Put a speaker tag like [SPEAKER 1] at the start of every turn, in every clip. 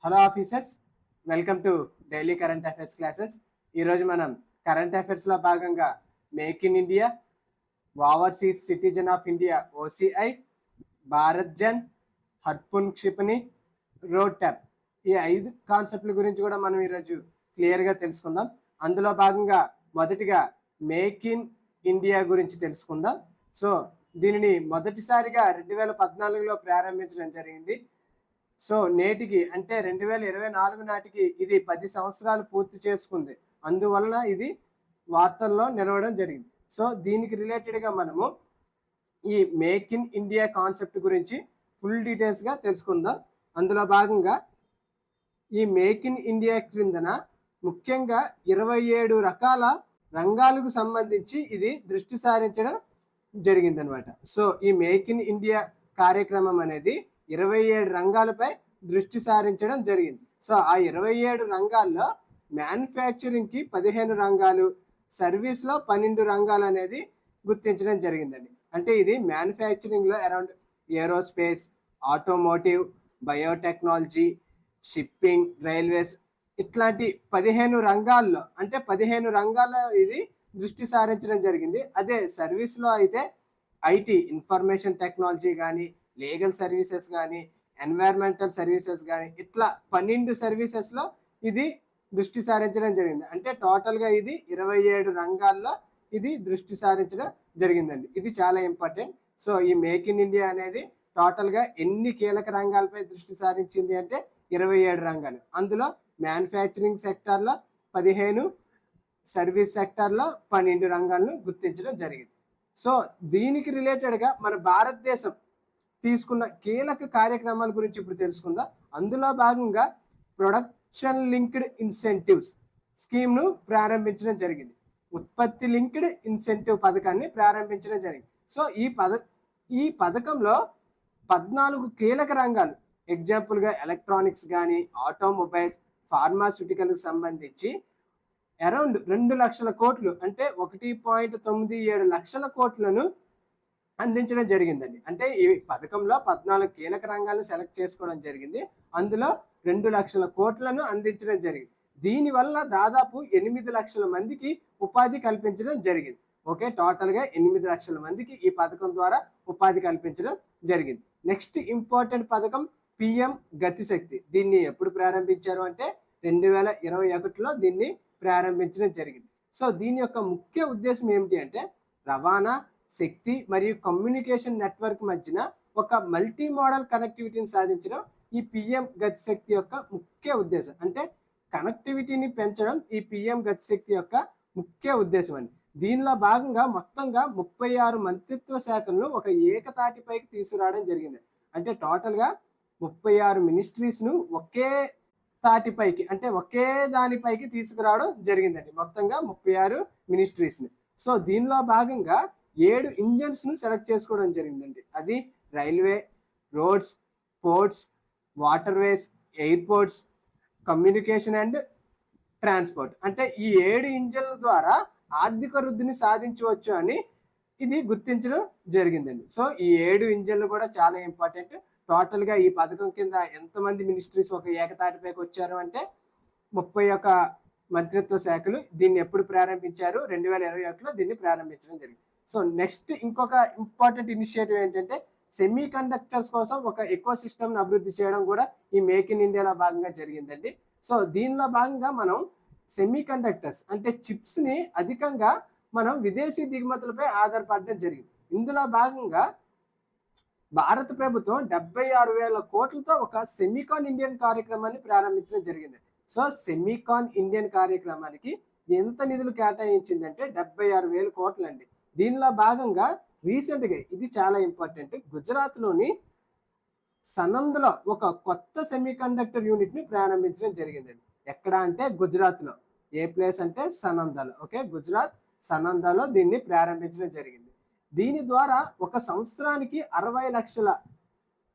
[SPEAKER 1] Hello officers, welcome to daily current affairs classes. ఈరోజు మనం current అఫైర్స్లో భాగంగా make in India, overseas citizen of India OCI, BharatGen, harpoon క్షిపణి, road tap ఈ 5 కాన్సెప్ట్ల గురించి కూడా మనం ఈరోజు క్లియర్గా తెలుసుకుందాం. అందులో భాగంగా మొదటిగా మేక్ ఇన్ ఇండియా గురించి తెలుసుకుందాం. సో దీనిని మొదటిసారిగా 2014లో ప్రారంభించడం జరిగింది. సో నేటికి అంటే 2024 నాటికి ఇది 10 సంవత్సరాలు పూర్తి చేసుకుంది. అందువలన ఇది వార్తల్లో నిలవడం జరిగింది. సో దీనికి రిలేటెడ్గా మనము ఈ మేక్ ఇన్ ఇండియా కాన్సెప్ట్ గురించి ఫుల్ డీటెయిల్స్గా తెలుసుకుందాం. అందులో భాగంగా ఈ మేక్ ఇన్ ఇండియా క్రిందన ముఖ్యంగా 27 రకాల రంగాలకు సంబంధించి ఇది దృష్టి సారించడం జరిగిందనమాట. సో ఈ మేక్ ఇన్ ఇండియా కార్యక్రమం అనేది 27 రంగాలపై దృష్టి సారించడం జరిగింది. సో ఆ 27 రంగాల్లో మ్యానుఫ్యాక్చరింగ్కి 15 రంగాలు, సర్వీస్లో 12 రంగాలు అనేది గుర్తించడం జరిగిందండి. అంటే ఇది మ్యానుఫ్యాక్చరింగ్లో around aerospace, automotive, biotechnology, shipping, railways ఇట్లాంటి 15 రంగాల్లో అంటే 15 రంగాల్లో ఇది దృష్టి సారించడం జరిగింది. అదే సర్వీస్లో అయితే ఐటీ, ఇన్ఫర్మేషన్ టెక్నాలజీ కానీ, లీగల్ సర్వీసెస్ కానీ, ఎన్వైర్మెంటల్ సర్వీసెస్ కానీ ఇట్లా 12 సర్వీసెస్లో ఇది దృష్టి సారించడం జరిగింది. అంటే టోటల్గా ఇది 27 రంగాల్లో ఇది దృష్టి సారించడం జరిగిందండి. ఇది చాలా ఇంపార్టెంట్. సో ఈ మేక్ ఇన్ ఇండియా అనేది టోటల్గా ఎన్ని కీలక రంగాలపై దృష్టి సారించింది అంటే 27 రంగాలు. అందులో మ్యానుఫ్యాక్చరింగ్ సెక్టార్లో 15, సర్వీస్ సెక్టార్లో 12 రంగాలను గుర్తించడం జరిగింది. సో దీనికి రిలేటెడ్గా మన భారతదేశం తీసుకున్న కీలక కార్యక్రమాల గురించి ఇప్పుడు తెలుసుకుందాం. అందులో భాగంగా ప్రొడక్షన్ లింక్డ్ ఇన్సెంటివ్స్ స్కీమ్ను ప్రారంభించడం జరిగింది. ఉత్పత్తి లింక్డ్ ఇన్సెంటివ్ పథకాన్ని ప్రారంభించడం జరిగింది. సో ఈ పథకంలో 14 కీలక రంగాలు, ఎగ్జాంపుల్గా ఎలక్ట్రానిక్స్ కానీ, ఆటోమొబైల్స్, ఫార్మాస్యూటికల్కి సంబంధించి అరౌండ్ 2 లక్షల కోట్లు అంటే 1.97 లక్షల కోట్లను అందించడం జరిగిందండి. అంటే ఈ పథకంలో 14 కీలక రంగాలను సెలెక్ట్ చేసుకోవడం జరిగింది. అందులో 2 లక్షల కోట్లను అందించడం జరిగింది. దీనివల్ల దాదాపు 8 లక్షల మందికి ఉపాధి కల్పించడం జరిగింది. ఓకే, టోటల్గా 8 లక్షల మందికి ఈ పథకం ద్వారా ఉపాధి కల్పించడం జరిగింది. నెక్స్ట్ ఇంపార్టెంట్ పథకం పిఎం గతిశక్తి. దీన్ని ఎప్పుడు ప్రారంభించారు అంటే 2021లో దీన్ని ప్రారంభించడం జరిగింది. సో దీని యొక్క ముఖ్య ఉద్దేశం ఏమిటి అంటే రవాణా, శక్తి మరియు కమ్యూనికేషన్ నెట్వర్క్ మధ్యన ఒక మల్టీ మోడల్ కనెక్టివిటీని సాధించడం ఈ పిఎం గతిశక్తి యొక్క ముఖ్య ఉద్దేశం. అంటే కనెక్టివిటీని పెంచడం ఈ పిఎం గతిశక్తి యొక్క ముఖ్య ఉద్దేశం అండి. దీనిలో భాగంగా మొత్తంగా 36 మంత్రిత్వ శాఖలను ఒక ఏకతాటిపైకి తీసుకురావడం జరిగింది. అంటే టోటల్గా 36 మినిస్ట్రీస్ను ఒకే తాటిపైకి అంటే ఒకే దానిపైకి తీసుకురావడం జరిగిందండి. మొత్తంగా 36 మినిస్ట్రీస్ని. సో దీనిలో భాగంగా 7 ఇంజన్స్ను సెలెక్ట్ చేసుకోవడం జరిగిందండి. అది railway, roads, ports, waterways, airports, communication and transport. అంటే ఈ 7 ఇంజన్ల ద్వారా ఆర్థిక వృద్ధిని సాధించవచ్చు అని ఇది గుర్తించడం జరిగిందండి. సో ఈ 7 ఇంజన్లు కూడా చాలా ఇంపార్టెంట్. టోటల్గా ఈ పథకం కింద ఎంతమంది మినిస్ట్రీస్ ఒక ఏకతాటిపైకి వచ్చారు అంటే 31 మంత్రిత్వ శాఖలు. దీన్ని ఎప్పుడు ప్రారంభించారు? 2021లో దీన్ని ప్రారంభించడం జరిగింది. సో నెక్స్ట్ ఇంకొక ఇంపార్టెంట్ ఇనిషియేటివ్ ఏంటంటే సెమీ కండక్టర్స్ కోసం ఒక ఎకో సిస్టమ్ని అభివృద్ధి చేయడం కూడా ఈ మేక్ ఇన్ ఇండియాలో భాగంగా జరిగిందండి. సో దీనిలో భాగంగా మనం సెమీ కండక్టర్స్ అంటే చిప్స్ని అధికంగా మనం విదేశీ దిగుమతులపై ఆధారపడడం జరిగింది. ఇందులో భాగంగా భారత ప్రభుత్వం 76,000 కోట్లతో ఒక సెమీకాన్ ఇండియన్ కార్యక్రమాన్ని ప్రారంభించడం జరిగింది. సో సెమీకాన్ ఇండియన్ కార్యక్రమానికి ఎంత నిధులు కేటాయించిందంటే 76,000 కోట్లు అండి. దీనిలో భాగంగా రీసెంట్గా ఇది చాలా ఇంపార్టెంట్, గుజరాత్లోని సనంద్లో ఒక కొత్త సెమీ కండక్టర్ యూనిట్ని ప్రారంభించడం జరిగిందండి. ఎక్కడ అంటే గుజరాత్లో. ఏ ప్లేస్ అంటే సనందలో. ఓకే, గుజరాత్ సనందలో దీన్ని ప్రారంభించడం జరిగింది. దీని ద్వారా ఒక సంవత్సరానికి 60 లక్షల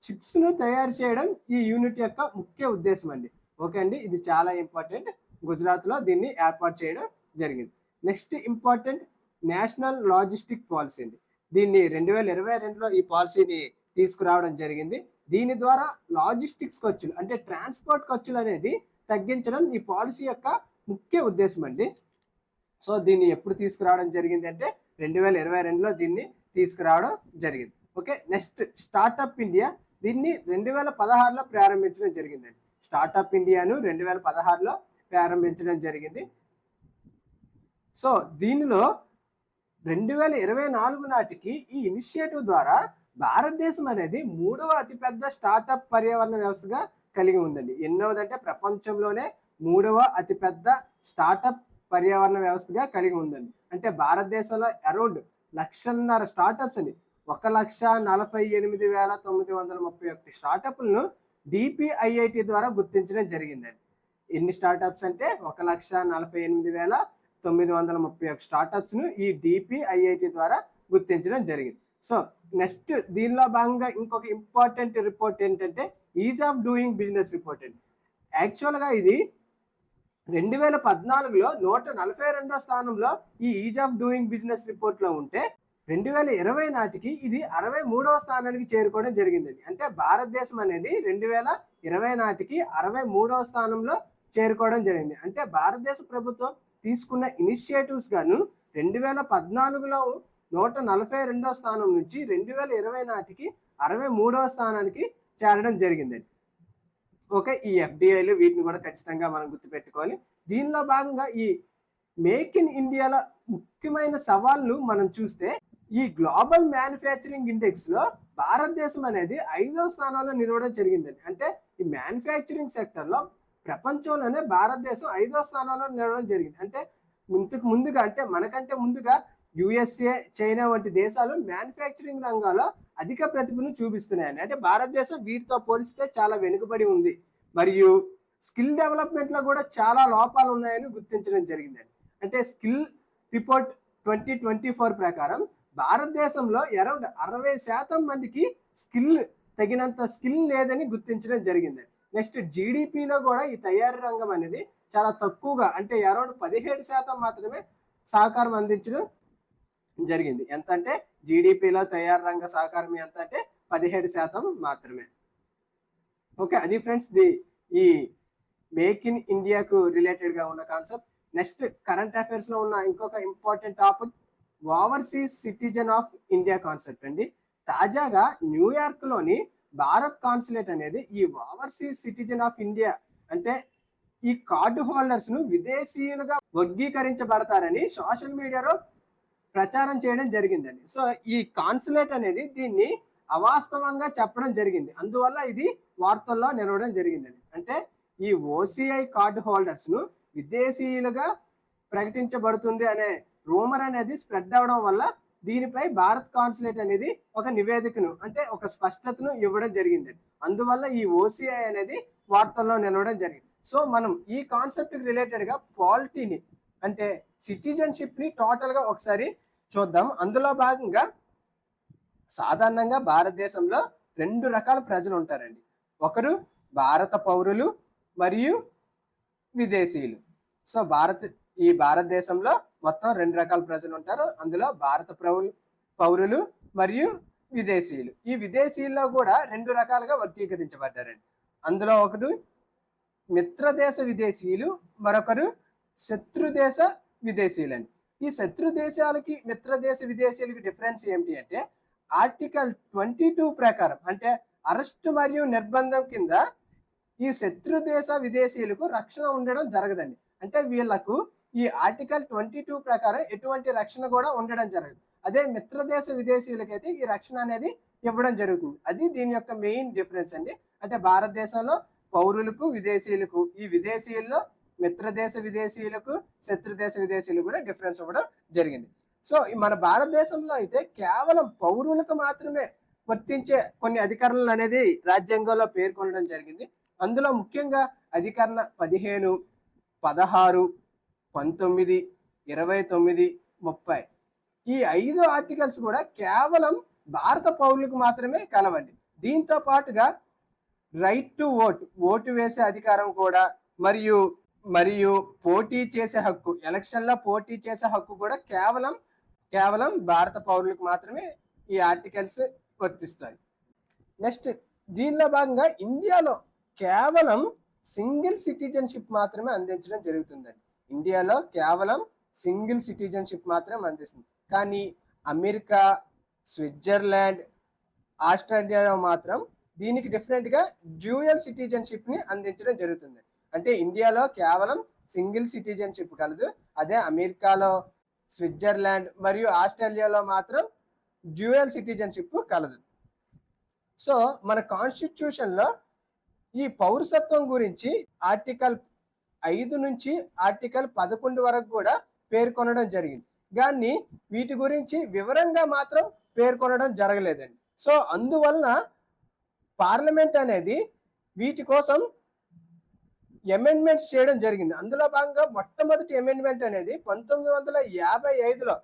[SPEAKER 1] చిప్స్ను తయారు చేయడం ఈ యూనిట్ యొక్క ముఖ్య ఉద్దేశం అండి. ఓకే అండి, ఇది చాలా ఇంపార్టెంట్. గుజరాత్లో దీన్ని ఏర్పాటు చేయడం జరిగింది. Next important national logistic policy అండి. దీన్ని 2022లో ఈ పాలసీని తీసుకురావడం జరిగింది. దీని ద్వారా లాజిస్టిక్స్ ఖర్చులు అంటే ట్రాన్స్పోర్ట్ ఖర్చులు అనేది తగ్గించడం ఈ పాలసీ యొక్క ముఖ్య ఉద్దేశం అండి. సో దీన్ని ఎప్పుడు తీసుకురావడం జరిగింది అంటే 2022లో దీన్ని తీసుకురావడం జరిగింది. Okay, next startup India. దీన్ని 2016లో ప్రారంభించడం జరిగిందండి. స్టార్టప్ ఇండియాను 2016లో ప్రారంభించడం జరిగింది. సో దీనిలో 2024 నాటికి ఈ ఇనిషియేటివ్ ద్వారా భారతదేశం అనేది 3వ అతిపెద్ద స్టార్టప్ పర్యావరణ వ్యవస్థగా కలిగి ఉందండి. ఎన్నోదంటే ప్రపంచంలోనే 3వ అతిపెద్ద స్టార్టప్ పర్యావరణ వ్యవస్థగా కలిగి ఉందండి. అంటే భారతదేశంలో అరౌండ్ 1,50,000 స్టార్టప్స్ అండి, 1,48,931 స్టార్టప్లను డిపిఐఐటి ద్వారా గుర్తించడం జరిగిందండి. ఎన్ని స్టార్టప్స్ అంటే 1,48,931 స్టార్టప్స్ను ఈ డిపిఐఐటి ద్వారా గుర్తించడం జరిగింది. సో నెక్స్ట్ దీనిలో భాగంగా ఇంకొక ఇంపార్టెంట్ రిపోర్ట్ ఏంటంటే is of doing business report అండి. యాక్చువల్గా ఇది 2014లో 142వ స్థానంలో ఈ ఈజ్ ఆఫ్ డూయింగ్ బిజినెస్ రిపోర్ట్లో ఉంటే 2020 నాటికి ఇది 63వ స్థానానికి చేరుకోవడం జరిగిందండి. అంటే భారతదేశం అనేది 2020 నాటికి 63వ స్థానంలో చేరుకోవడం జరిగింది. అంటే భారతదేశ ప్రభుత్వం తీసుకున్న ఇనిషియేటివ్స్ గాను 2014లో 142వ స్థానం నుంచి 2020 నాటికి 63వ స్థానానికి చేరడం జరిగిందండి. ఓకే, ఈ ఎఫ్డిఐలు వీటిని కూడా ఖచ్చితంగా మనం గుర్తుపెట్టుకోవాలి. దీనిలో భాగంగా ఈ మేక్ ఇన్ ఇండియాలో ముఖ్యమైన సవాళ్ళు మనం చూస్తే ఈ గ్లోబల్ మ్యానుఫ్యాక్చరింగ్ ఇండెక్స్లో భారతదేశం అనేది 5వ స్థానంలో నిలవడం జరిగిందండి. అంటే ఈ మ్యానుఫ్యాక్చరింగ్ సెక్టర్లో ప్రపంచంలోనే భారతదేశం 5వ స్థానంలో నిలవడం జరిగింది. అంటే ముందుగా అంటే మనకంటే ముందుగా యుఎస్ఏ, చైనా వంటి దేశాలు మ్యానుఫ్యాక్చరింగ్ రంగంలో అధిక ప్రతిభను చూపిస్తున్నాయండి. అంటే భారతదేశం వీటితో పోలిస్తే చాలా వెనుకబడి ఉంది, మరియు స్కిల్ డెవలప్మెంట్లో కూడా చాలా లోపాలు ఉన్నాయని గుర్తించడం జరిగిందండి. అంటే స్కిల్ రిపోర్ట్ 2024 ప్రకారం భారతదేశంలో అరౌండ్ 60% మందికి తగినంత స్కిల్ లేదని గుర్తించడం జరిగిందండి. నెక్స్ట్ జీడిపిలో కూడా ఈ తయారీ రంగం అనేది చాలా తక్కువగా అంటే అరౌండ్ 17% మాత్రమే సహకారం అందించడం జరిగింది. ఎంత అంటే జీడిపిలో తయారీ రంగ సహకారం ఎంత అంటే 17% మాత్రమే. ఓకే, అది ఫ్రెండ్స్ ఈ మేక్ ఇన్ ఇండియాకు రిలేటెడ్గా ఉన్న కాన్సెప్ట్. నెక్స్ట్ కరెంట్ అఫైర్స్లో ఉన్న ఇంకొక important topic overseas citizen of India concept అండి. తాజాగా న్యూయార్క్లోని భారత్ కాన్సులేట్ అనేది ఈ ఓవర్సీస్ సిటిజన్ ఆఫ్ ఇండియా అంటే ఈ కార్డు హోల్డర్స్ను విదేశీయులుగా వర్గీకరించబడతారని సోషల్ మీడియాలో ప్రచారం చేయడం జరిగిందండి. సో ఈ కాన్సులేట్ అనేది దీన్ని అవాస్తవంగా చెప్పడం జరిగింది, అందువల్ల ఇది వార్తల్లో నిలవడం జరిగిందండి. అంటే ఈ ఓసిఐ కార్డు హోల్డర్స్ను విదేశీయులుగా ప్రకటించబడుతుంది అనే రూమర్ అనేది స్ప్రెడ్ అవడం వల్ల దీనిపై భారత్ కాన్సులేట్ అనేది ఒక నివేదికను అంటే ఒక స్పష్టతను ఇవ్వడం జరిగింది. అందువల్ల ఈ ఓసిఐ అనేది వార్తల్లో నిలవడం జరిగింది. సో మనం ఈ కాన్సెప్ట్కి రిలేటెడ్గా పాలిటీని అంటే సిటిజన్షిప్ని టోటల్గా ఒకసారి చూద్దాం. అందులో భాగంగా సాధారణంగా భారతదేశంలో 2 రకాల ప్రజలు ఉంటారండి. ఒకరు భారత పౌరులు మరియు విదేశీయులు. సో ఈ భారతదేశంలో మొత్తం 2 రకాల ప్రజలు ఉంటారు. అందులో భారత పౌరులు మరియు విదేశీయులు. ఈ విదేశీయుల్లో కూడా 2 రకాలుగా వర్గీకరించబడ్డారండి. అందులో ఒకటి మిత్రదేశ విదేశీయులు, మరొకరు శత్రుదేశ విదేశీయులండి. ఈ శత్రు దేశాలకి మిత్రదేశ విదేశీయులకి డిఫరెన్స్ ఏమిటి అంటే ఆర్టికల్ 22 ప్రకారం అంటే అరెస్ట్ మరియు నిర్బంధం కింద ఈ శత్రు దేశ విదేశీయులకు రక్షణ ఉండడం జరగదండి. అంటే వీళ్లకు ఈ ఆర్టికల్ 22 ప్రకారం ఎటువంటి రక్షణ కూడా ఉండడం జరగదు. అదే మిత్రదేశ విదేశీయులకైతే ఈ రక్షణ అనేది ఇవ్వడం జరుగుతుంది. అది దీని యొక్క మెయిన్ డిఫరెన్స్ అండి. అంటే భారతదేశంలో పౌరులకు విదేశీయులకు, ఈ విదేశీయుల్లో మిత్రదేశ విదేశీయులకు శత్రుదేశ విదేశీయులు కూడా డిఫరెన్స్ ఇవ్వడం జరిగింది. సో మన భారతదేశంలో అయితే కేవలం పౌరులకు మాత్రమే వర్తించే కొన్ని అధికారాలు అనేది రాజ్యాంగంలో పేర్కొనడం జరిగింది. అందులో ముఖ్యంగా అధికరణ 15, 16, 19, 29, 30 ఈ 5 ఆర్టికల్స్ కూడా కేవలం భారత పౌరులకు మాత్రమే కలవండి. దీంతో పాటుగా రైట్ టు ఓటు వేసే అధికారం కూడా మరియు పోటీ చేసే హక్కు, ఎలక్షన్లో పోటీ చేసే హక్కు కూడా కేవలం భారత పౌరులకు మాత్రమే ఈ ఆర్టికల్స్ వర్తిస్తాయి. నెక్స్ట్ దీనిలో భాగంగా ఇండియాలో కేవలం సింగిల్ సిటిజన్షిప్ మాత్రమే అందించడం జరుగుతుందండి. ఇండియాలో కేవలం సింగిల్ సిటిజన్షిప్ మాత్రమే అందిస్తుంది. కానీ అమెరికా, స్విట్జర్లాండ్, ఆస్ట్రేలియాలో మాత్రం దీనికి డిఫరెంట్గా డ్యూయల్ సిటిజన్షిప్ని అందించడం జరుగుతుంది. అంటే ఇండియాలో కేవలం సింగిల్ సిటిజన్షిప్ కలదు, అదే అమెరికాలో, స్విట్జర్లాండ్ మరియు ఆస్ట్రేలియాలో మాత్రం డ్యూయల్ సిటిజన్షిప్ కలదు. సో మన కాన్స్టిట్యూషన్లో ఈ పౌరసత్వం గురించి ఆర్టికల్ 5 నుంచి ఆర్టికల్ 11 వరకు కూడా పేర్కొనడం జరిగింది. కానీ వీటి గురించి వివరంగా మాత్రం పేర్కొనడం జరగలేదండి. సో అందువలన పార్లమెంట్ అనేది వీటి కోసం అమెండ్మెంట్స్ చేయడం జరిగింది. అందులో భాగంగా మొట్టమొదటి అమెండ్మెంట్ అనేది 1955లో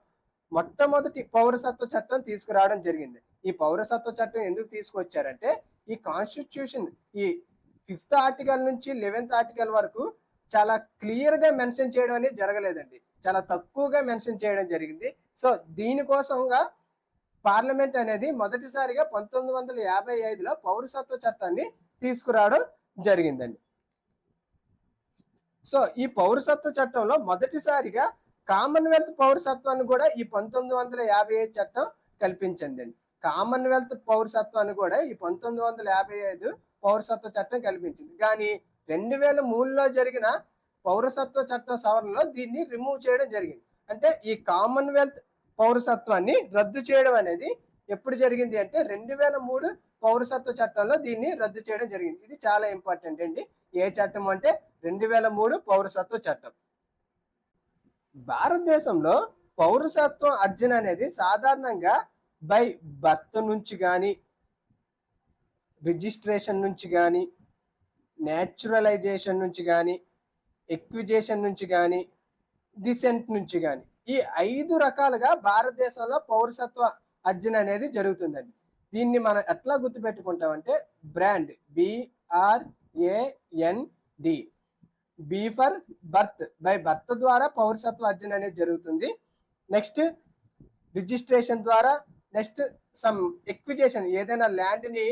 [SPEAKER 1] మొట్టమొదటి పౌరసత్వ చట్టం తీసుకురావడం జరిగింది. ఈ పౌరసత్వ చట్టం ఎందుకు తీసుకొచ్చారంటే ఈ కాన్స్టిట్యూషన్ ఈ 5th ఆర్టికల్ నుంచి 11th ఆర్టికల్ వరకు చాలా క్లియర్గా మెన్షన్ చేయడం అనేది జరగలేదండి. చాలా తక్కువగా మెన్షన్ చేయడం జరిగింది. సో దీనికోసంగా పార్లమెంట్ అనేది మొదటిసారిగా 1955లో పౌరసత్వ చట్టాన్ని తీసుకురావడం జరిగిందండి. సో ఈ పౌరసత్వ చట్టంలో మొదటిసారిగా కామన్వెల్త్ పౌరసత్వాన్ని కూడా ఈ 1955 చట్టం కల్పించిందండి. కామన్వెల్త్ పౌరసత్వాన్ని కూడా ఈ 1955 పౌరసత్వ చట్టం కల్పించింది. కానీ 2003లో జరిగిన పౌరసత్వ చట్టం సవరణలో దీన్ని రిమూవ్ చేయడం జరిగింది. అంటే ఈ కామన్వెల్త్ పౌరసత్వాన్ని రద్దు చేయడం అనేది ఎప్పుడు జరిగింది అంటే 2003 పౌరసత్వ చట్టంలో దీన్ని రద్దు చేయడం జరిగింది. ఇది చాలా ఇంపార్టెంట్ అండి. ఏ చట్టం అంటే 2003 పౌరసత్వ చట్టం. భారతదేశంలో పౌరసత్వం అర్జన అనేది సాధారణంగా బై బర్త్ నుంచి కానీ, రిజిస్ట్రేషన్ నుంచి కానీ, న్యాచురలైజేషన్ నుంచి కానీ, ఎక్విజేషన్ నుంచి కానీ, డిసెంట్ నుంచి కానీ ఈ 5 రకాలుగా భారతదేశంలో పౌరసత్వ అర్జన అనేది జరుగుతుందండి. దీన్ని మనం ఎట్లా గుర్తుపెట్టుకుంటామంటే brand BRAND, B for birth, by birth ద్వారా పౌరసత్వ అర్జన అనేది జరుగుతుంది. నెక్స్ట్ రిజిస్ట్రేషన్ ద్వారా, నెక్స్ట్ సమ్ ఎక్విజేషన్, ఏదైనా ల్యాండ్ని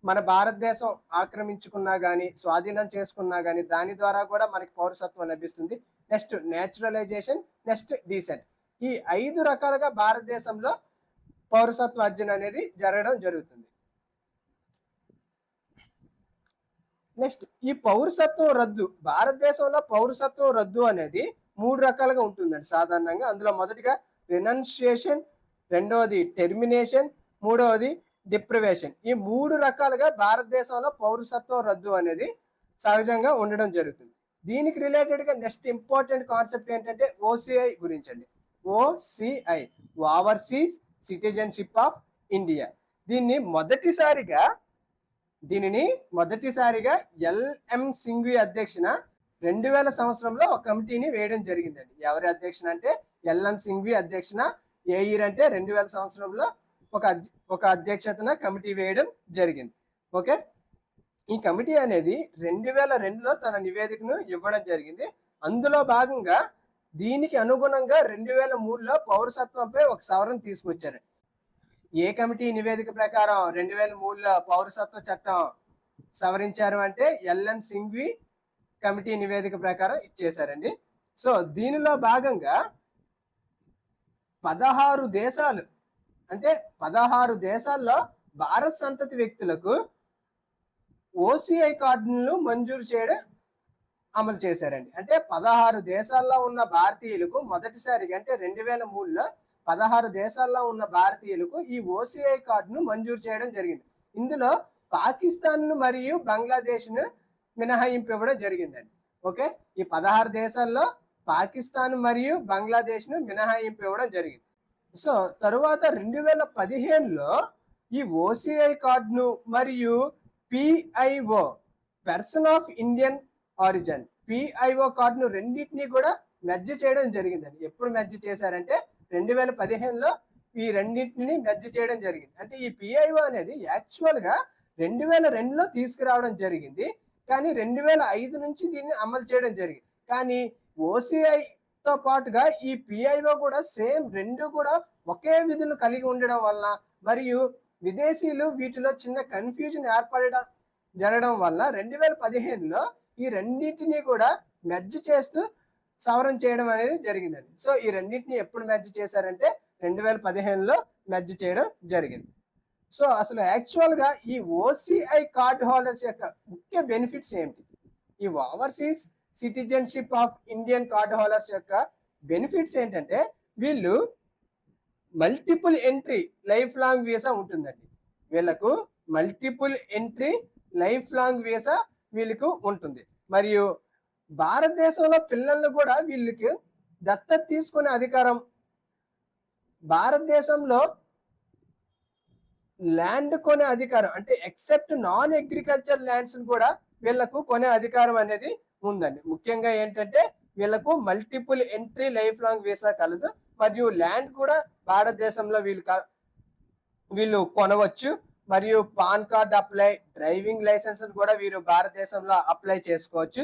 [SPEAKER 1] మన భారతదేశం ఆక్రమించుకున్నా కానీ, స్వాధీనం చేసుకున్నా కానీ దాని ద్వారా కూడా మనకి పౌరసత్వం లభిస్తుంది. Next naturalisation, next decent. ఈ 5 రకాలుగా భారతదేశంలో పౌరసత్వ అర్జన అనేది జరగడం జరుగుతుంది. నెక్స్ట్ ఈ పౌరసత్వం రద్దు, భారతదేశంలో పౌరసత్వం రద్దు అనేది 3 రకాలుగా ఉంటుందండి సాధారణంగా. అందులో మొదటిగా రెనౌన్సియేషన్, రెండవది టెర్మినేషన్, మూడవది డిప్రివేషన్. ఈ 3 రకాలుగా భారతదేశంలో పౌరసత్వం రద్దు అనేది సహజంగా ఉండడం జరుగుతుంది. దీనికి రిలేటెడ్గా నెక్స్ట్ ఇంపార్టెంట్ కాన్సెప్ట్ ఏంటంటే OCI గురించి అండి. OCI, overseas citizenship of India. దీనిని మొదటిసారిగా LM సింఘ్వి అధ్యక్షన 2000 సంవత్సరంలో ఒక కమిటీని వేయడం జరిగిందండి. ఎవరి అధ్యక్షన అంటే LM సింఘ్వి అధ్యక్షన. ఏ ఇయర్ అంటే 2000 సంవత్సరంలో ఒక అధ్యక్షతన కమిటీ వేయడం జరిగింది. ఓకే, ఈ కమిటీ అనేది 2002లో తన నివేదికను ఇవ్వడం జరిగింది. అందులో భాగంగా దీనికి అనుగుణంగా 2003లో పౌరసత్వంపై ఒక సవరణ తీసుకొచ్చారు. ఏ కమిటీ నివేదిక ప్రకారం 2003లో పౌరసత్వ చట్టం సవరించారు అంటే LM సింఘ్వి కమిటీ నివేదిక ప్రకారం ఇచ్చేశారండి. సో దీనిలో భాగంగా 16 దేశాలు, అంటే 16 దేశాల్లో భారత సంతతి వ్యక్తులకు OCI కార్డులను మంజూరు చేయడం అమలు చేశారండి. అంటే 16 దేశాల్లో ఉన్న భారతీయులకు మొదటిసారిగా, అంటే 2003లో 16 దేశాల్లో ఉన్న భారతీయులకు ఈ OCI కార్డును మంజూరు చేయడం జరిగింది. ఇందులో పాకిస్తాన్ మరియు బంగ్లాదేశ్ను మినహాయింపు ఇవ్వడం జరిగిందండి. ఓకే, ఈ 16 దేశాల్లో పాకిస్తాన్ మరియు బంగ్లాదేశ్ను మినహాయింపు ఇవ్వడం జరిగింది. సో తరువాత 2015లో ఈ OCI కార్డును మరియు PIO, person of Indian origin, PIO కార్డును రెండింటినీ కూడా మెర్జ్ చేయడం జరిగిందండి. ఎప్పుడు మెర్జ్ చేశారంటే 2015లో ఈ రెండింటిని మెర్జ్ చేయడం జరిగింది. అంటే ఈ PIO అనేది యాక్చువల్గా 2002లో తీసుకురావడం జరిగింది, కానీ 2005 నుంచి దీన్ని అమలు చేయడం జరిగింది. కానీ OCIతో పాటుగా ఈ PIO కూడా సేమ్, రెండు కూడా ఒకే విధులు కలిగి ఉండడం వలన మరియు విదేశీయులు వీటిలో చిన్న కన్ఫ్యూజన్ ఏర్పడడం జరగడం వల్ల 2015లో ఈ రెండింటిని కూడా మెర్జ్ చేస్తూ సవరణ చేయడం అనేది జరిగిందండి. సో ఈ రెండింటిని ఎప్పుడు మెర్జ్ చేశారంటే 2015లో మెర్జ్ చేయడం జరిగింది. సో అసలు యాక్చువల్గా ఈ ఓసిఐ కార్డ్ హోల్డర్స్ యొక్క ముఖ్య బెనిఫిట్స్ ఏంటి? ఈ overseas citizenship of Indian card holders యొక్క బెనిఫిట్స్ ఏంటంటే వీళ్ళు multiple entry life long visa ఉంటుందండి. వీళ్ళకు multiple entry life long visa వీళ్ళకు ఉంటుంది. మరియు భారతదేశంలో పిల్లలను కూడా వీళ్ళకి దత్తత తీసుకునే అధికారం, భారతదేశంలో ల్యాండ్ కొనే అధికారం అంటే ఎక్సెప్ట్ నాన్ అగ్రికల్చర్ ల్యాండ్స్ కూడా వీళ్ళకు కొనే అధికారం అనేది ఉందండి. ముఖ్యంగా ఏంటంటే వీళ్ళకు multiple entry life long visa కలదు. మరియు ల్యాండ్ కూడా భారతదేశంలో వీళ్ళు కొనవచ్చు. మరియు PAN card apply, driving licence కూడా వీరు భారతదేశంలో అప్లై చేసుకోవచ్చు.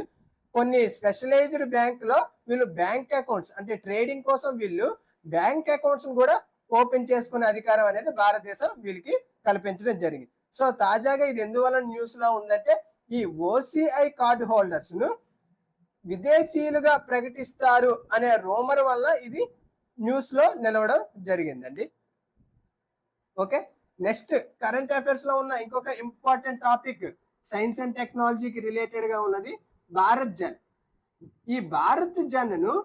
[SPEAKER 1] కొన్ని స్పెషలైజ్డ్ బ్యాంకులో వీళ్ళు బ్యాంక్ అకౌంట్స్ అంటే ట్రేడింగ్ కోసం వీళ్ళు బ్యాంక్ అకౌంట్స్ కూడా ఓపెన్ చేసుకునే అధికారం అనేది భారతదేశం వీళ్ళకి కల్పించడం జరిగింది. సో తాజాగా ఇది ఎందువల్ల న్యూస్ లో ఉందంటే ఈ ఓసిఐ కార్డ్ హోల్డర్స్ ను విదేశీయులుగా ప్రకటిస్తారు అనే రూమర్ వల్ల ఇది న్యూస్ లో నిలవడం జరిగిందండి. ఓకే, నెక్స్ట్ కరెంట్ అఫైర్స్ లో ఉన్న ఇంకొక ఇంపార్టెంట్ టాపిక్ సైన్స్ అండ్ టెక్నాలజీకి రిలేటెడ్ గా ఉన్నది భారత్ జన్. ఈ భారత్ జన్ ను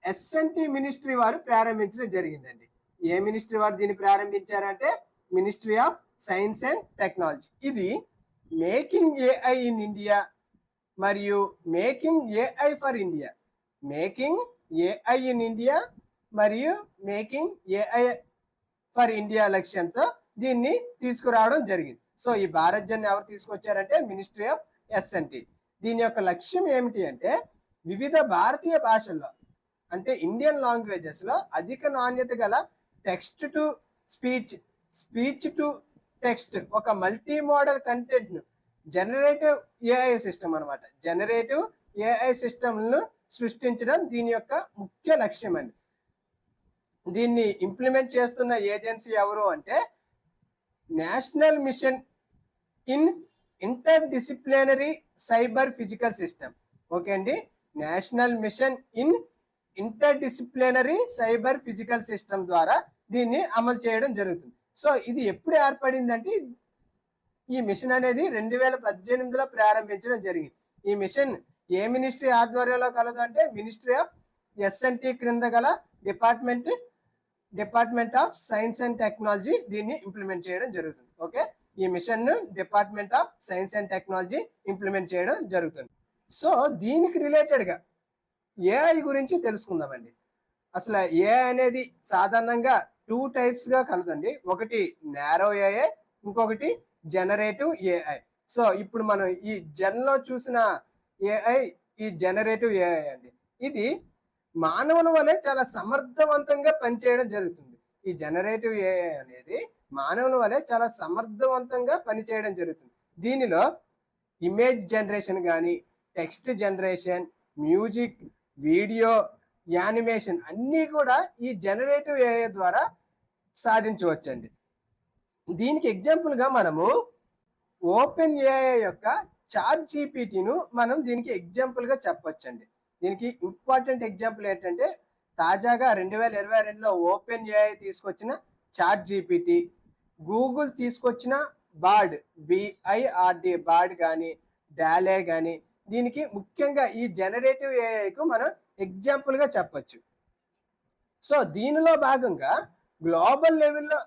[SPEAKER 1] ఎస్ఎన్టి మినిస్ట్రీ వారు ప్రారంభించడం జరిగిందండి. ఏ మినిస్ట్రీ వారు దీన్ని ప్రారంభించారంటే ministry of science and technology. ఇది మేకింగ్ ఏఐ ఇన్ ఇండియా మరియు making AI for India, making AI in India మరియు మేకింగ్ ఏఐ ఫర్ ఇండియా లక్ష్యంతో దీన్ని తీసుకురావడం జరిగింది. సో ఈ భారత్ జన్ ఎవరు తీసుకొచ్చారంటే మినిస్ట్రీ ఆఫ్ ఎస్ఎన్టి. దీని యొక్క లక్ష్యం ఏమిటి అంటే వివిధ భారతీయ భాషల్లో అంటే ఇండియన్ లాంగ్వేజెస్ లో అధిక నాణ్యత గల text to speech, speech to text ఒక మల్టీ మోడల్ కంటెంట్ ను జనరేటివ్ ఏఐ సిస్టమ్ అనమాట, జనరేటివ్ ఏఐ సిస్టమ్ను సృష్టించడం దీని యొక్క ముఖ్య లక్ష్యం అండి. దీన్ని ఇంప్లిమెంట్ చేస్తున్న ఏజెన్సీ ఎవరు అంటే national mission in interdisciplinary cyber physical system. Okay అండి, national mission in interdisciplinary cyber physical system ద్వారా దీన్ని అమలు చేయడం జరుగుతుంది. సో ఇది ఎప్పుడు ఏర్పడిందంటే ఈ మిషన్ అనేది 2018లో ప్రారంభించడం జరిగింది. ఈ మిషన్ ఏ మినిస్ట్రీ ఆధ్వర్యంలో కలదు అంటే మినిస్ట్రీ ఆఫ్ ఎస్ఎన్టి క్రింద గల department of science and technology దీన్ని ఇంప్లిమెంట్ చేయడం జరుగుతుంది. ఓకే, ఈ మిషన్ ను department of science and technology implement చేయడం జరుగుతుంది. సో దీనికి రిలేటెడ్ గా ఏఐ గురించి తెలుసుకుందామండి. అసలు ఏఐ అనేది సాధారణంగా 2 టైప్స్ గా కలదండి. ఒకటి నారో ఏఐ, ఇంకొకటి జనరేటివ్ ఏఐ. సో ఇప్పుడు మనం ఈ జన్లో చూసిన ఏఐ ఈ జనరేటివ్ ఏఐ అండి. ఇది మానవుల వలె చాలా సమర్థవంతంగా పనిచేయడం జరుగుతుంది. ఈ జనరేటివ్ ఏఐ అనేది మానవుల వలె చాలా సమర్థవంతంగా పనిచేయడం జరుగుతుంది. దీనిలో ఇమేజ్ జనరేషన్ కానీ, text generation, music, video, animation అన్నీ కూడా ఈ జనరేటివ్ ఏఐ ద్వారా సాధించవచ్చండి. దీనికి ఎగ్జాంపుల్గా మనము ఓపెన్ ఏఐ యొక్క చాట్ జీపీటీను మనం దీనికి ఎగ్జాంపుల్గా చెప్పొచ్చండి. దీనికి ఇంపార్టెంట్ ఎగ్జాంపుల్ ఏంటంటే తాజాగా 2022లో ఓపెన్ ఏఐ తీసుకొచ్చిన చాట్ జీపీటీ, గూగుల్ తీసుకొచ్చిన బార్డ్, BIRD బార్డ్ కానీ, డాలే కానీ, దీనికి ముఖ్యంగా ఈ జనరేటివ్ ఏఐకు మనం ఎగ్జాంపుల్గా చెప్పచ్చు. సో దీనిలో భాగంగా గ్లోబల్ లెవెల్లో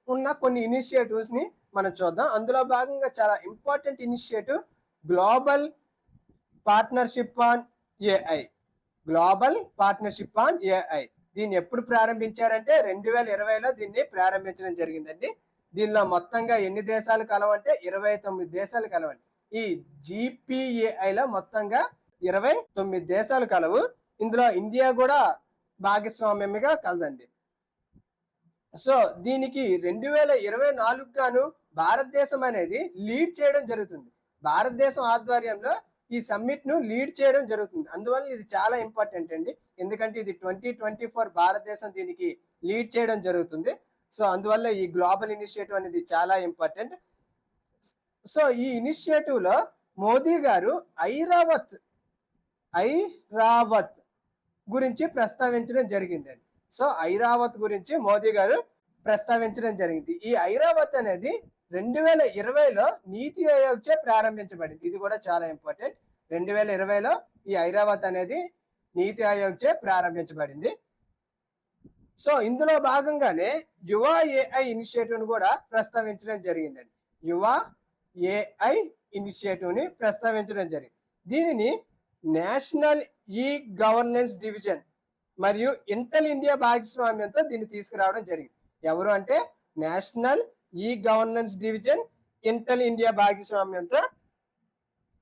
[SPEAKER 1] ఉన్న కొన్ని ఇనిషియేటివ్స్ని మనం చూద్దాం. అందులో భాగంగా చాలా important initiative global partnership on AI. Global partnership on AI దీన్ని ఎప్పుడు ప్రారంభించారంటే 2020లో దీన్ని ప్రారంభించడం జరిగిందండి. దీనిలో మొత్తంగా ఎన్ని దేశాలు కలవంటే 29 దేశాలు కలవండి. ఈ GPAIలో మొత్తంగా 29 దేశాలు కలవు. ఇందులో ఇండియా కూడా భాగస్వామ్యంగా కలదండి. సో దీనికి 2024 గాను భారతదేశం అనేది లీడ్ చేయడం జరుగుతుంది. భారతదేశం ఆధ్వర్యంలో ఈ సమ్మిట్ ను లీడ్ చేయడం జరుగుతుంది. అందువల్ల ఇది చాలా ఇంపార్టెంట్ అండి, ఎందుకంటే ఇది 2024 భారతదేశం దీనికి లీడ్ చేయడం జరుగుతుంది. సో అందువల్ల ఈ గ్లోబల్ ఇనిషియేటివ్ అనేది చాలా ఇంపార్టెంట్. సో ఈ ఇనిషియేటివ్ లో మోదీ గారు ఐరావత్ గురించి ప్రస్తావించడం జరిగింది. సో ఐరావత్ గురించి మోదీ గారు ప్రస్తావించడం జరిగింది. ఈ ఐరావత్ అనేది 2020లో నీతి ఆయోగ్ చే ప్రారంభించబడింది. ఇది కూడా చాలా ఇంపార్టెంట్. 2020లో ఈ ఐరావత్ అనేది నీతి ఆయోగ్ చే ప్రారంభించబడింది. సో ఇందులో భాగంగానే యువ ఏఐ ఇనిషియేటివ్ ని కూడా ప్రస్తావించడం జరిగిందండి. యువ ఏఐ ఇనిషియేటివ్ ని ప్రస్తావించడం జరిగింది. దీనిని నేషనల్ ఈ గవర్నెన్స్ డివిజన్ మరియు ఇంటెల్ ఇండియా భాగస్వామ్యంతో దీన్ని తీసుకురావడం జరిగింది. ఎవరు అంటే national e governance division, Intel India భాగస్వామ్యంతో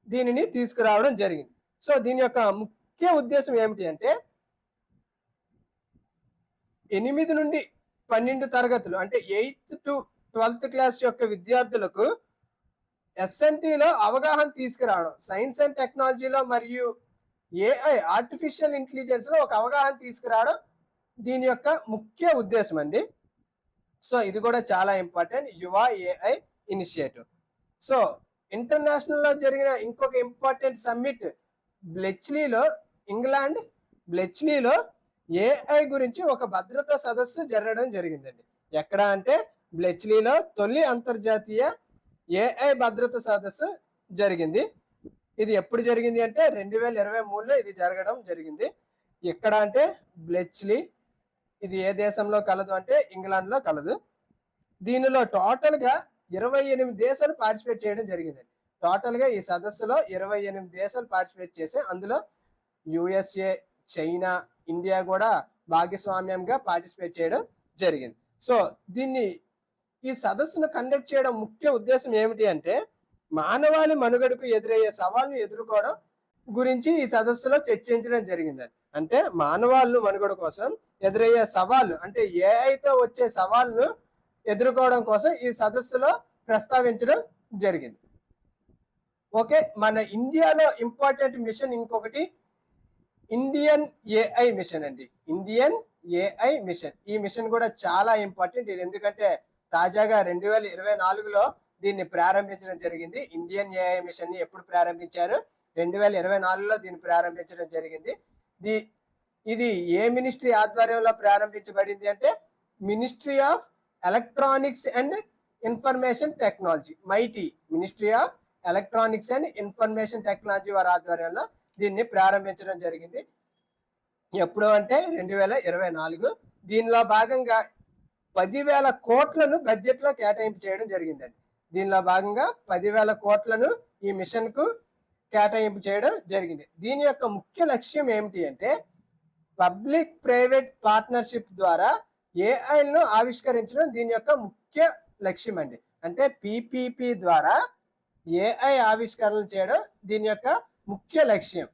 [SPEAKER 1] దీనిని తీసుకురావడం జరిగింది. సో దీని యొక్క ముఖ్య ఉద్దేశం ఏమిటి అంటే 8 నుండి 12 తరగతులు అంటే 8th to 12th క్లాస్ యొక్క విద్యార్థులకు ఎస్ఎన్టీలో అవగాహన తీసుకురావడం, సైన్స్ అండ్ టెక్నాలజీలో మరియు ఏఐ ఆర్టిఫిషియల్ ఇంటెలిజెన్స్ లో ఒక అవగాహన తీసుకురావడం దీని యొక్క ముఖ్య ఉద్దేశం అండి. సో ఇది కూడా చాలా ఇంపార్టెంట్, యువ ఏఐ ఇనిషియేటివ్. సో ఇంటర్నేషనల్ లో జరిగిన ఇంకొక ఇంపార్టెంట్ సమ్మిట్ ఇంగ్లాండ్ బ్లెచ్లీలో ఏఐ గురించి ఒక భద్రతా సదస్సు జరగడం జరిగిందండి. ఎక్కడ అంటే బ్లెచ్లీలో తొలి అంతర్జాతీయ ఏఐ భద్రతా సదస్సు జరిగింది. ఇది ఎప్పుడు జరిగింది అంటే 2023లో ఇది జరగడం జరిగింది. ఎక్కడ అంటే బ్లెచ్లీ. ఇది ఏ దేశంలో కలదు అంటే ఇంగ్లాండ్ లో కలదు. దీనిలో టోటల్ గా 28 దేశాలు పార్టిసిపేట్ చేయడం జరిగిందండి. టోటల్ గా ఈ సదస్సులో 28 దేశాలు పార్టిసిపేట్ చేసి అందులో యుఎస్ఏ, చైనా, ఇండియా కూడా భాగస్వామ్యంగా పార్టిసిపేట్ చేయడం జరిగింది. సో ఈ సదస్సును కండక్ట్ చేయడం ముఖ్య ఉద్దేశం ఏమిటి అంటే మానవాళి మనుగడకు ఎదురయ్యే సవాళ్ళను ఎదుర్కోవడం గురించి ఈ సదస్సులో చర్చించడం జరిగిందండి. అంటే మానవాళ్ళు మనుగడ కోసం ఎదురయ్యే సవాళ్ళు అంటే ఏఐతో వచ్చే సవాళ్ళను ఎదుర్కోవడం కోసం ఈ సదస్సులో ప్రస్తావించడం జరిగింది. ఓకే, మన ఇండియాలో ఇంపార్టెంట్ మిషన్ ఇంకొకటి ఇండియన్ ఏఐ మిషన్ అండి. Indian AI mission. ఈ మిషన్ కూడా చాలా ఇంపార్టెంట్. ఇది ఎందుకంటే తాజాగా 2024లో దీన్ని ప్రారంభించడం జరిగింది. ఇండియన్ ఏఐ మిషన్ ని ఎప్పుడు ప్రారంభించారు? 2024లో దీన్ని ప్రారంభించడం జరిగింది. ఇది ఏ మినిస్ట్రీ ఆధ్వర్యంలో ప్రారంభించబడింది అంటే ministry of electronics and information technology, mighty. Ministry of electronics and information technology వారి ఆధ్వర్యంలో దీన్ని ప్రారంభించడం జరిగింది. ఎప్పుడు అంటే 2024. దీనిలో భాగంగా 10,000 కోట్లను బడ్జెట్ లో కేటాయింపు చేయడం జరిగిందండి. దీనిలో భాగంగా 10,000 కోట్లను ఈ మిషన్ కు కేటాయింపు చేయడం జరిగింది. దీని యొక్క ముఖ్య లక్ష్యం ఏమిటి అంటే పబ్లిక్ ప్రైవేట్ పార్ట్నర్షిప్ ద్వారా ఏఐను ఆవిష్కరించడం దీని యొక్క ముఖ్య లక్ష్యం అండి. అంటే పిపిపి ద్వారా ఏఐ ఆవిష్కరణలు చేయడం దీని యొక్క ముఖ్య లక్ష్యం.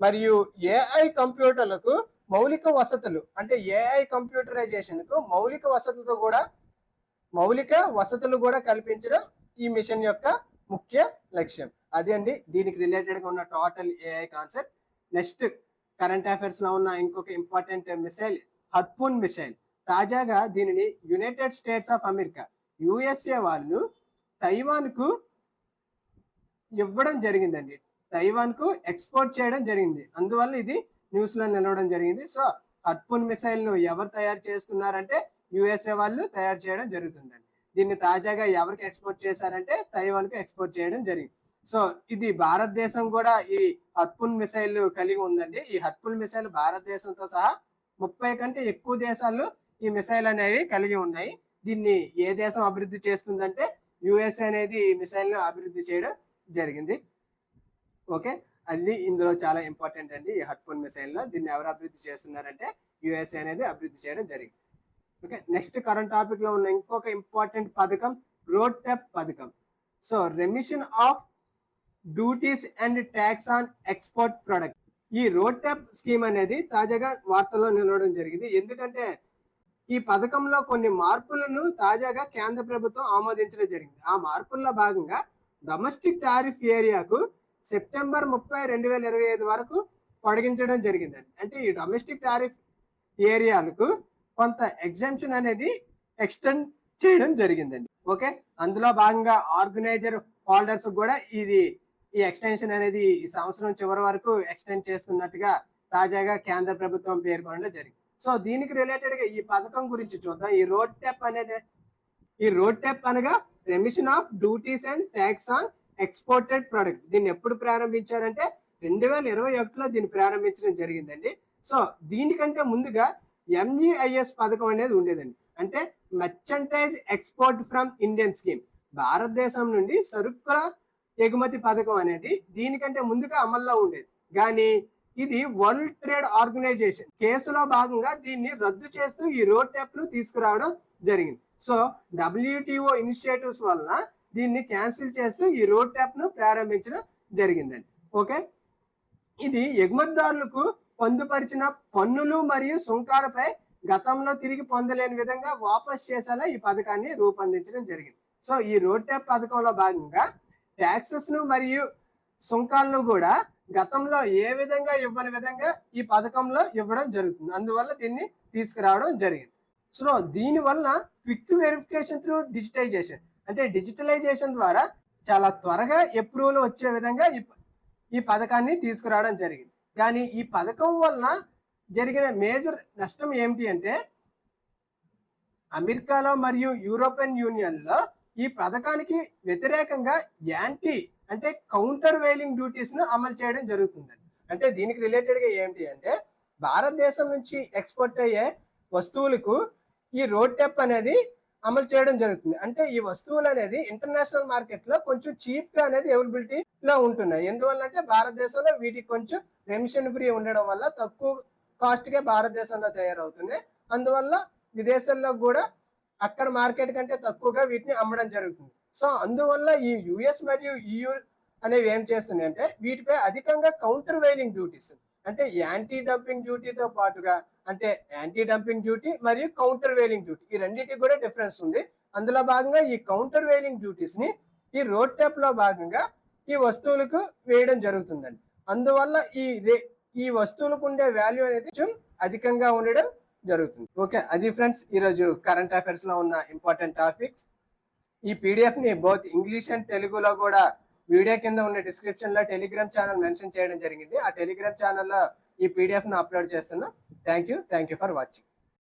[SPEAKER 1] మరియు ఏఐ కంప్యూటర్లకు మౌలిక వసతులు అంటే ఏఐ కంప్యూటరైజేషన్ కు మౌలిక వసతులు కూడా కల్పించడం ఈ మిషన్ యొక్క ముఖ్య లక్ష్యం. అదే అండి దీనికి రిలేటెడ్ గా ఉన్న total AI concept. Next current affairs లో ఉన్న ఇంకొక ఇంపార్టెంట్ మిసైల్ హర్పూన్ మిసైల్. తాజాగా దీనిని United states of America USA వాళ్ళు తైవాన్ కు ఇవ్వడం జరిగిందండి. తైవాన్ కు ఎక్స్పోర్ట్ చేయడం జరిగింది. అందువల్ల ఇది న్యూస్ లో నిలవడం జరిగింది. సో హర్పూన్ మిసైల్ ను ఎవరు తయారు చేస్తున్నారంటే యుఎస్ఏ వాళ్ళు తయారు చేయడం జరుగుతుందండి. దీన్ని తాజాగా ఎవరికి ఎక్స్పోర్ట్ చేశారంటే తైవాన్ కు ఎక్స్పోర్ట్ చేయడం జరిగింది. సో ఇది భారతదేశం కూడా ఈ హర్పూన్ మిసైల్ కలిగి ఉందండి. ఈ హర్పూన్ మిసైల్ భారతదేశంతో సహా 30 కంటే ఎక్కువ దేశాలు ఈ మిసైల్ అనేవి కలిగి ఉన్నాయి. దీన్ని ఏ దేశం అభివృద్ధి చేస్తుందంటే యుఎస్ఏ అనేది ఈ మిసైల్ ను అభివృద్ధి చేయడం జరిగింది. ఓకే, అది ఇందులో చాలా ఇంపార్టెంట్ అండి. ఈ హర్పూన్ మిసైల్ లో దీన్ని ఎవరు అభివృద్ధి చేస్తున్నారంటే యుఎస్ఏ అనేది అభివృద్ధి చేయడం జరిగింది. ఓకే, నెక్స్ట్ కరెంట్ టాపిక్ లో ఉన్న ఇంకొక ఇంపార్టెంట్ పథకం రోడ్ ట్యాప్ పథకం. So remission of duties and tax on export product. ఈ రోడ్ ట్యాప్ స్కీమ్ అనేది తాజాగా వార్తల్లో నిలవడం జరిగింది. ఎందుకంటే ఈ పథకంలో కొన్ని మార్పులను తాజాగా కేంద్ర ప్రభుత్వం ఆమోదించడం జరిగింది. ఆ మార్పుల్లో భాగంగా డొమెస్టిక్ టారిఫ్ ఏరియాకు సెప్టెంబర్ 30, 2025 వరకు పొడిగించడం జరిగిందండి. అంటే ఈ డొమెస్టిక్ టారిఫ్ ఏరియాలకు కొంత ఎగ్జామ్షన్ అనేది ఎక్స్టెండ్ చేయడం జరిగిందండి. ఓకే, అందులో భాగంగా ఆర్గనైజర్ హోల్డర్స్ కూడా ఈ ఎక్స్టెన్షన్ అనేది ఈ సంవత్సరం చివరి వరకు ఎక్స్టెండ్ చేస్తున్నట్టుగా తాజాగా కేంద్ర ప్రభుత్వం పేర్కొనడం జరిగింది. సో దీనికి రిలేటెడ్ గా ఈ పథకం గురించి చూద్దాం. ఈ రోడ్ టెప్ అనగా remission of duties and tax on exported product. దీన్ని ఎప్పుడు ప్రారంభించారంటే 2021లో దీన్ని ప్రారంభించడం జరిగిందండి. సో దీనికంటే ముందుగా ఎంఈఐఎస్ పథకం అనేది ఉండేదండి. అంటే merchandise export from Indian scheme. భారతదేశం నుండి సరుకుల ఎగుమతి పథకం అనేది దీనికంటే ముందుగా అమల్లో ఉండేది. కానీ ఇది వరల్డ్ ట్రేడ్ ఆర్గనైజేషన్ కేసులో భాగంగా దీన్ని రద్దు చేస్తూ ఈ రోడ్ టెప్ ను తీసుకురావడం జరిగింది. సో WTO ఇనిషియేటివ్స్ వలన దీన్ని క్యాన్సిల్ చేస్తూ ఈ రోడ్ ట్యాప్ ను ప్రారంభించడం జరిగిందండి. ఓకే, ఇది ఎగుమతిదారులకు పొందుపరిచిన పన్నులు మరియు సుంకాలపై గతంలో తిరిగి పొందలేని విధంగా వాపస్ చేసేలా ఈ పథకాన్ని రూపొందించడం జరిగింది. సో ఈ రోడ్ ట్యాప్ పథకంలో భాగంగా ట్యాక్సెస్ ను మరియు సుంకాలను కూడా గతంలో ఏ విధంగా ఇవ్వని విధంగా ఈ పథకంలో ఇవ్వడం జరుగుతుంది. అందువల్ల దీన్ని తీసుకురావడం జరిగింది. సో దీనివల్ల క్విక్ వెరిఫికేషన్ త్రూ డిజిటైజేషన్, అంటే డిజిటలైజేషన్ ద్వారా చాలా త్వరగా అప్రూవల్ వచ్చే విధంగా ఈ పథకాన్ని తీసుకురావడం జరిగింది. కానీ ఈ పథకం వలన జరిగిన మేజర్ నష్టం ఏమిటి అంటే అమెరికాలో మరియు యూరోపియన్ యూనియన్లో ఈ పథకానికి వ్యతిరేకంగా అంటే కౌంటర్ వెయిలింగ్ డ్యూటీస్ ను అమలు చేయడం జరుగుతుందండి. అంటే దీనికి రిలేటెడ్ గా ఏంటి అంటే భారతదేశం నుంచి ఎక్స్పోర్ట్ అయ్యే వస్తువులకు ఈ రోడ్ టెప్ అనేది అమలు చేయడం జరుగుతుంది. అంటే ఈ వస్తువులు అనేది ఇంటర్నేషనల్ మార్కెట్ లో కొంచెం చీప్ గా అనేది అవైలబిలిటీలో ఉంటున్నాయి. ఎందువల్ల అంటే భారతదేశంలో వీటికి కొంచెం రెమిషన్ ఫ్రీ ఉండడం వల్ల తక్కువ కాస్ట్ గా భారతదేశంలో తయారవుతుంది. అందువల్ల విదేశాల్లో కూడా అక్కడ మార్కెట్ కంటే తక్కువగా వీటిని అమ్మడం జరుగుతుంది. సో అందువల్ల ఈ యుఎస్ మరియు EU అనేవి ఏం చేస్తున్నాయి అంటే వీటిపై అధికంగా కౌంటర్ వెయిలింగ్ డ్యూటీస్, అంటే యాంటీ డంపింగ్ డ్యూటీతో పాటుగా, అంటే యాంటీ డంపింగ్ డ్యూటీ మరియు కౌంటర్ వెయిలింగ్ డ్యూటీ ఈ రెండింటికి కూడా డిఫరెన్స్ ఉంది. అందులో భాగంగా ఈ కౌంటర్ వెయిలింగ్ డ్యూటీస్ ని ఈ రోడ్ టెప్ లో భాగంగా ఈ వస్తువులకు వేయడం జరుగుతుందండి. అందువల్ల ఈ వస్తువులకు ఉండే వాల్యూ అనేది కొంచెం అధికంగా ఉండడం జరుగుతుంది. ఓకే, అది ఫ్రెండ్స్ ఈరోజు కరెంట్ అఫైర్స్ లో ఉన్న ఇంపార్టెంట్ టాపిక్స్. ఈ పీడిఎఫ్ ని బోత్ ఇంగ్లీష్ అండ్ తెలుగులో కూడా వీడియో కింద ఉన్న డిస్క్రిప్షన్ లో టెలిగ్రామ్ ఛానల్ మెన్షన్ చేయడం జరిగింది. ఆ టెలిగ్రామ్ ఛానల్లో ఈ పీడిఎఫ్ ను అప్లోడ్ చేస్తున్నా. Thank you for watching.